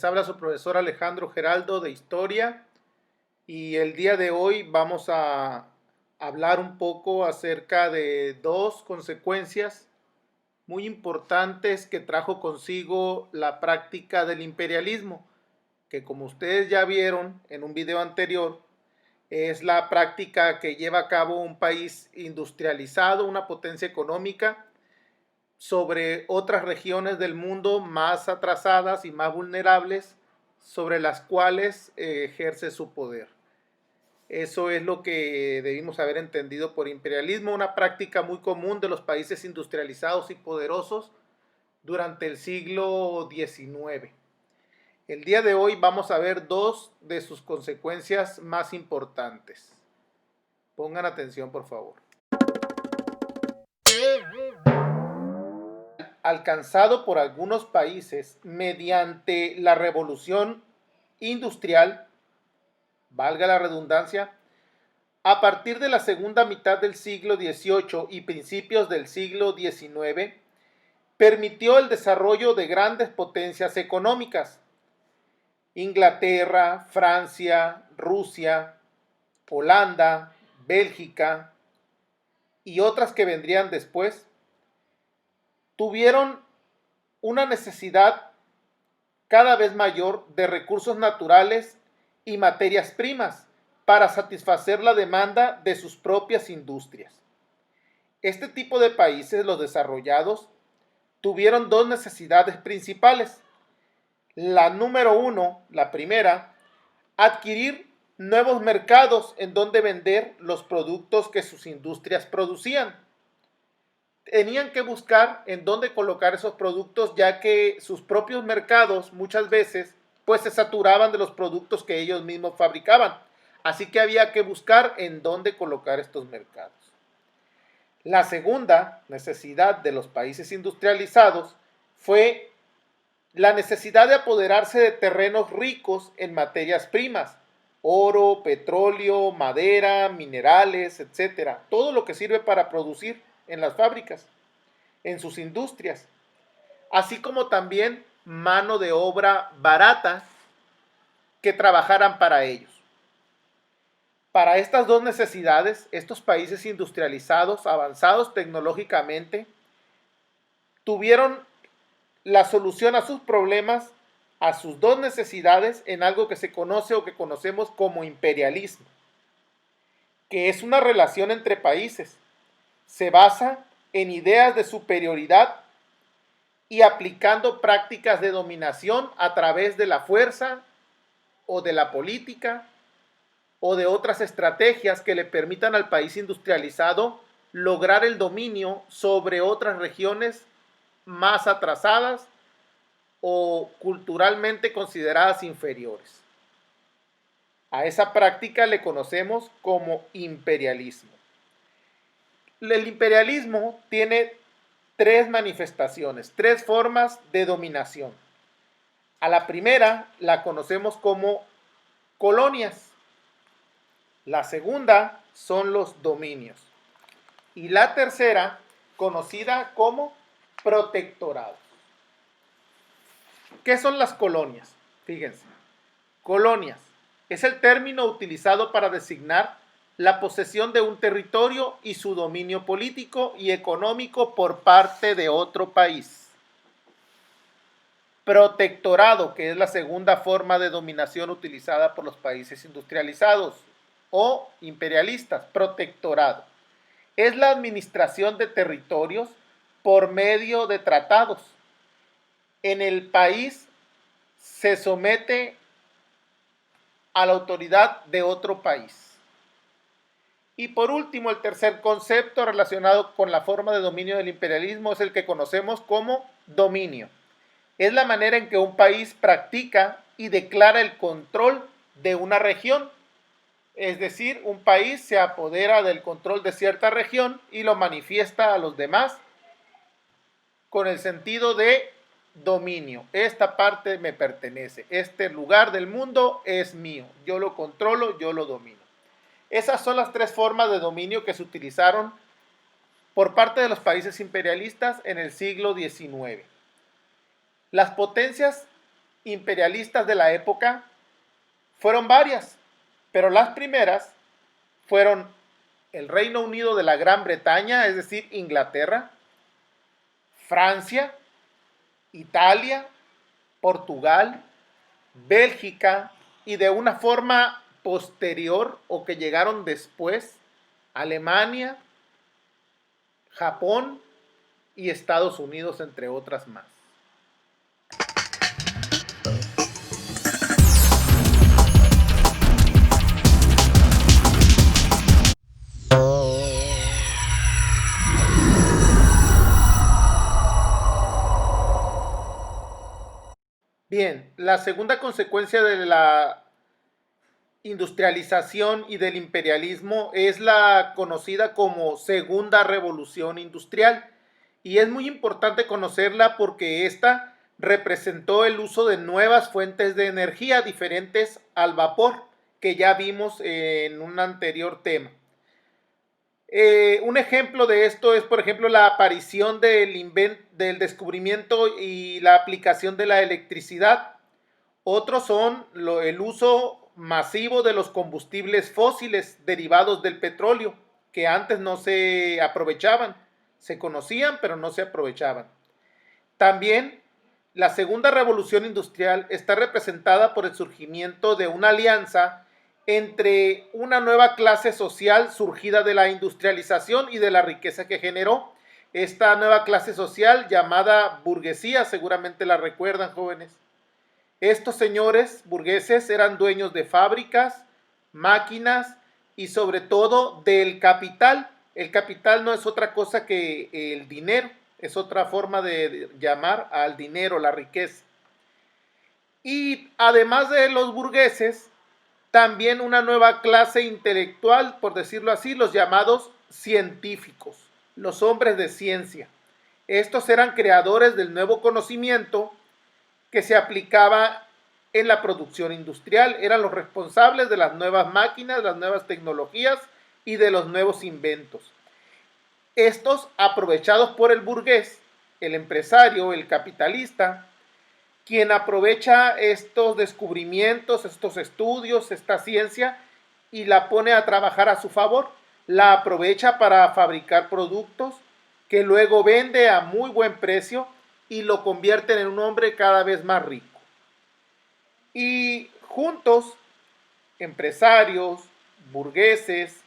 habla su profesor Alejandro Geraldo de Historia y el día de hoy vamos a hablar un poco acerca de dos consecuencias muy importantes que trajo consigo la práctica del imperialismo, que como ustedes ya vieron en un video anterior, es la práctica que lleva a cabo un país industrializado, una potencia económica, sobre otras regiones del mundo más atrasadas y más vulnerables sobre las cuales ejerce su poder. Eso es lo que debimos haber entendido por imperialismo, una práctica muy común de los países industrializados y poderosos durante el siglo XIX. El día de hoy vamos a ver dos de sus consecuencias más importantes. Pongan atención, por favor. Alcanzado por algunos países mediante la revolución industrial, valga la redundancia, a partir de la segunda mitad del siglo XVIII y principios del siglo XIX, permitió el desarrollo de grandes potencias económicas. Inglaterra, Francia, Rusia, Holanda, Bélgica y otras que vendrían después, tuvieron una necesidad cada vez mayor de recursos naturales y materias primas para satisfacer la demanda de sus propias industrias. Este tipo de países, los desarrollados, tuvieron dos necesidades principales. La número uno, la primera, adquirir nuevos mercados en donde vender los productos que sus industrias producían. Tenían que buscar en dónde colocar esos productos, ya que sus propios mercados muchas veces pues se saturaban de los productos que ellos mismos fabricaban. Así que había que buscar en dónde colocar estos mercados. La segunda necesidad de los países industrializados fue la necesidad de apoderarse de terrenos ricos en materias primas, oro, petróleo, madera, minerales, etcétera, todo lo que sirve para producir en las fábricas, en sus industrias, así como también mano de obra barata que trabajaran para ellos. Para estas dos necesidades, estos países industrializados, avanzados tecnológicamente, tuvieron la solución a sus problemas, a sus dos necesidades, en algo que se conoce o que conocemos como imperialismo, que es una relación entre países. Se basa en ideas de superioridad y aplicando prácticas de dominación a través de la fuerza o de la política o de otras estrategias que le permitan al país industrializado lograr el dominio sobre otras regiones más atrasadas o culturalmente consideradas inferiores. A esa práctica le conocemos como imperialismo. El imperialismo tiene tres manifestaciones, tres formas de dominación. A la primera la conocemos como colonias. La segunda son los dominios. Y la tercera, conocida como protectorados. ¿Qué son las colonias? Fíjense, colonias es el término utilizado para designar la posesión de un territorio y su dominio político y económico por parte de otro país. Protectorado, que es la segunda forma de dominación utilizada por los países industrializados o imperialistas, protectorado. Es la administración de territorios por medio de tratados. En el país se somete a la autoridad de otro país. Y por último, el tercer concepto relacionado con la forma de dominio del imperialismo es el que conocemos como dominio. Es la manera en que un país practica y declara el control de una región. Es decir, un país se apodera del control de cierta región y lo manifiesta a los demás con el sentido de dominio. Esta parte me pertenece. Este lugar del mundo es mío. Yo lo controlo, yo lo domino. Esas son las tres formas de dominio que se utilizaron por parte de los países imperialistas en el siglo XIX. Las potencias imperialistas de la época fueron varias, pero las primeras fueron el Reino Unido de la Gran Bretaña, es decir, Inglaterra, Francia, Italia, Portugal, Bélgica y de una forma posterior o que llegaron después, Alemania, Japón y Estados Unidos, entre otras más. Bien, la segunda consecuencia de la industrialización y del imperialismo es la conocida como Segunda Revolución Industrial, y es muy importante conocerla porque esta representó el uso de nuevas fuentes de energía diferentes al vapor que ya vimos en un anterior tema. Un ejemplo de esto es, por ejemplo, la aparición del descubrimiento y la aplicación de la electricidad. Otros son el uso masivo de los combustibles fósiles derivados del petróleo, que antes no se aprovechaban, se conocían pero no se aprovechaban. También la segunda revolución industrial está representada por el surgimiento de una alianza entre una nueva clase social surgida de la industrialización y de la riqueza que generó. Esta nueva clase social llamada burguesía, seguramente la recuerdan, jóvenes. Estos señores burgueses eran dueños de fábricas, máquinas y sobre todo del capital. El capital no es otra cosa que el dinero, es otra forma de llamar al dinero, la riqueza. Y además de los burgueses, también una nueva clase intelectual, por decirlo así, los llamados científicos, los hombres de ciencia. Estos eran creadores del nuevo conocimiento que se aplicaba en la producción industrial, eran los responsables de las nuevas máquinas, las nuevas tecnologías y de los nuevos inventos. Estos aprovechados por el burgués, el empresario, el capitalista, quien aprovecha estos descubrimientos, estos estudios, esta ciencia y la pone a trabajar a su favor, la aprovecha para fabricar productos que luego vende a muy buen precio y lo convierten en un hombre cada vez más rico. Y juntos, empresarios, burgueses,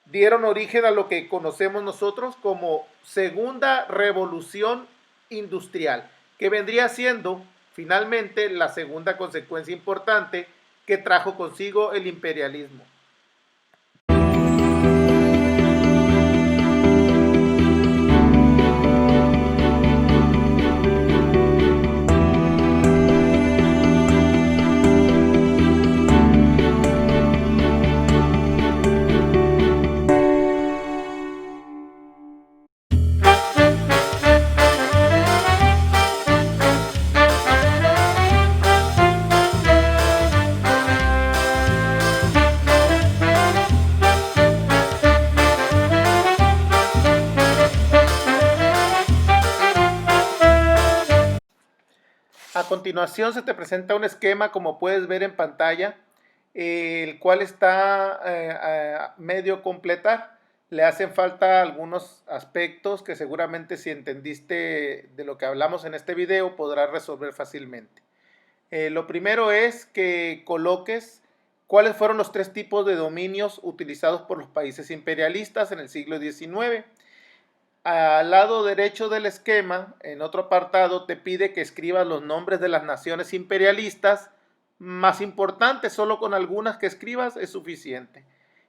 dieron origen a lo que conocemos nosotros como Segunda Revolución Industrial, que vendría siendo finalmente la segunda consecuencia importante que trajo consigo el imperialismo. A continuación se te presenta un esquema, como puedes ver en pantalla, el cual está a medio completar. Le hacen falta algunos aspectos que seguramente, si entendiste de lo que hablamos en este video, podrás resolver fácilmente. Lo primero es que coloques cuáles fueron los 3 tipos de dominios utilizados por los países imperialistas en el siglo XIX. Al lado derecho del esquema, en otro apartado, te pide que escribas los nombres de las naciones imperialistas más importantes. Solo con algunas que escribas es suficiente.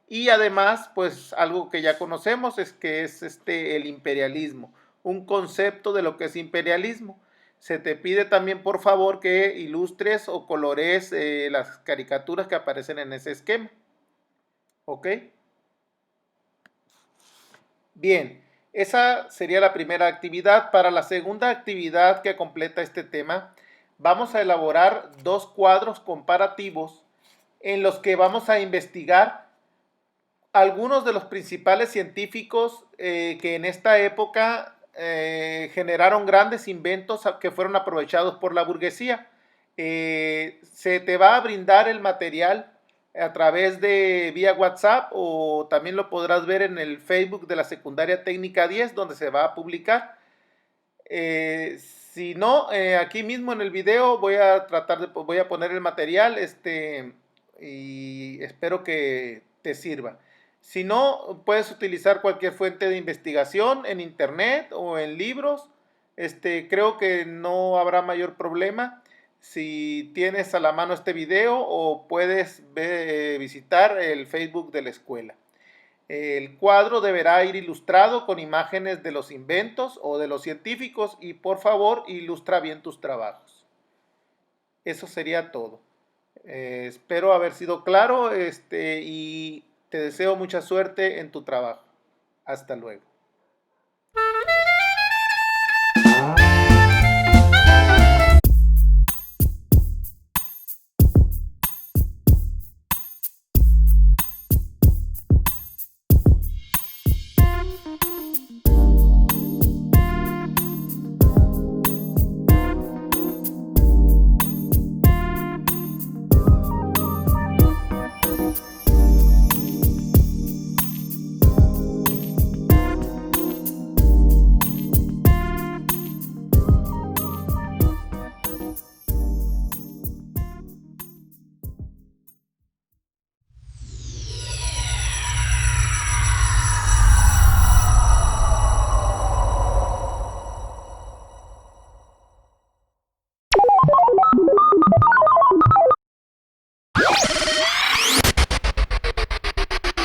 Y además, pues algo que ya conocemos es que es el imperialismo, un concepto de lo que es imperialismo. Se te pide también, por favor, que ilustres o colorees las caricaturas que aparecen en ese esquema. ¿Ok? Bien. Esa sería la primera actividad. Para la segunda actividad que completa este tema, vamos a elaborar 2 cuadros comparativos en los que vamos a investigar algunos de los principales científicos que en esta época generaron grandes inventos que fueron aprovechados por la burguesía. Se te va a brindar el material a través de vía WhatsApp, o también lo podrás ver en el Facebook de la Secundaria Técnica 10, donde se va a publicar. Si no, aquí mismo en el video voy a poner el material, y espero que te sirva. Si no, puedes utilizar cualquier fuente de investigación en internet o en libros. Creo que no habrá mayor problema si tienes a la mano este video, o puedes visitar el Facebook de la escuela. El cuadro deberá ir ilustrado con imágenes de los inventos o de los científicos, y por favor ilustra bien tus trabajos. Eso sería todo. Espero haber sido claro, y te deseo mucha suerte en tu trabajo. Hasta luego.